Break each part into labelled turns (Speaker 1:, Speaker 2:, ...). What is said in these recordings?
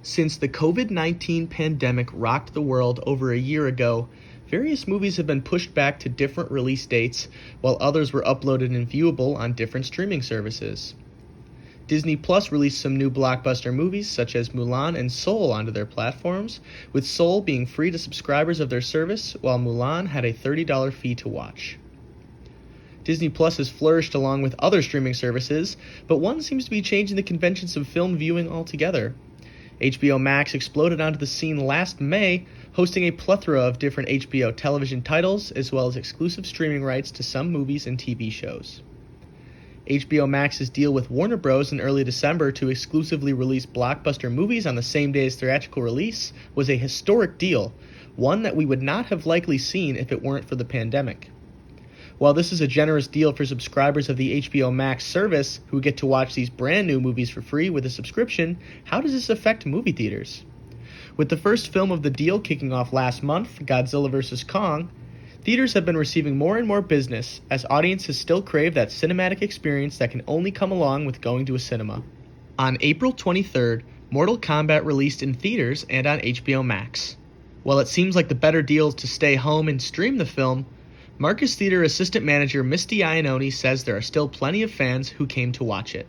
Speaker 1: Since the COVID-19 pandemic rocked the world over a year ago, various movies have been pushed back to different release dates, while others were uploaded and viewable on different streaming services. Disney Plus released some new blockbuster movies such as Mulan and Soul onto their platforms, with Soul being free to subscribers of their service, while Mulan had a $30 fee to watch. Disney Plus has flourished along with other streaming services, but one seems to be changing the conventions of film viewing altogether. HBO Max exploded onto the scene last May, hosting a plethora of different HBO television titles, as well as exclusive streaming rights to some movies and TV shows. HBO Max's deal with Warner Bros. In early December to exclusively release blockbuster movies on the same day as theatrical release was a historic deal, one that we would not have likely seen if it weren't for the pandemic. While this is a generous deal for subscribers of the HBO Max service, who get to watch these brand new movies for free with a subscription, how does this affect movie theaters? With the first film of the deal kicking off last month, Godzilla vs. Kong, theaters have been receiving more and more business, as audiences still crave that cinematic experience that can only come along with going to a cinema. On April 23rd, Mortal Kombat released in theaters and on HBO Max. While it seems like the better deal is to stay home and stream the film, Marcus Theater assistant manager Misty Iannone says there are still plenty of fans who came to watch it.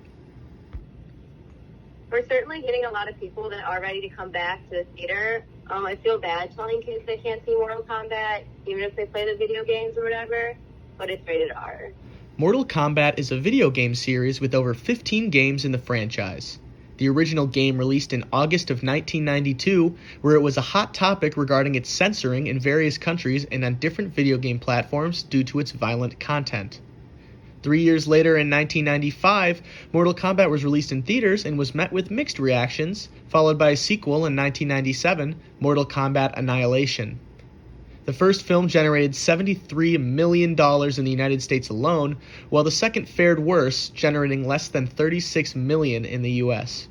Speaker 2: We're certainly getting a lot of people that are ready to come back to the theater. I feel bad telling kids they can't see Mortal Kombat, even if they play the video games or whatever, but it's rated R.
Speaker 1: Mortal Kombat is a video game series with over 15 games in the franchise. The original game released in August of 1992, where it was a hot topic regarding its censoring in various countries and on different video game platforms due to its violent content. 3 years later, in 1995, Mortal Kombat was released in theaters and was met with mixed reactions, followed by a sequel in 1997, Mortal Kombat Annihilation. The first film generated $73 million in the United States alone, while the second fared worse, generating less than $36 million in the US.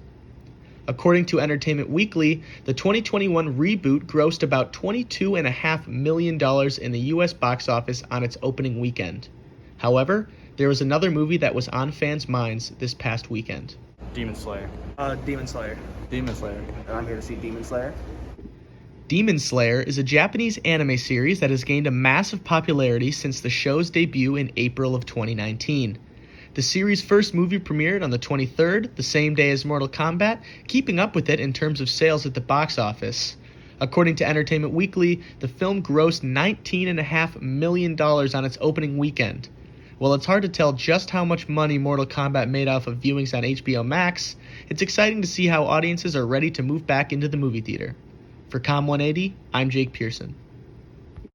Speaker 1: According to Entertainment Weekly, the 2021 reboot grossed about $22.5 million in the US box office on its opening weekend. However, there was another movie that was on fans' minds this past weekend.
Speaker 3: Demon Slayer.
Speaker 4: Demon Slayer.
Speaker 3: Demon Slayer.
Speaker 4: And I'm here to see Demon Slayer.
Speaker 1: Demon Slayer is a Japanese anime series that has gained a massive popularity since the show's debut in April of 2019. The series' first movie premiered on the 23rd, the same day as Mortal Kombat, keeping up with it in terms of sales at the box office. According to Entertainment Weekly, the film grossed $19.5 million on its opening weekend. While it's hard to tell just how much money Mortal Kombat made off of viewings on HBO Max, it's exciting to see how audiences are ready to move back into the movie theater. For Com 180, I'm Jake Pearson.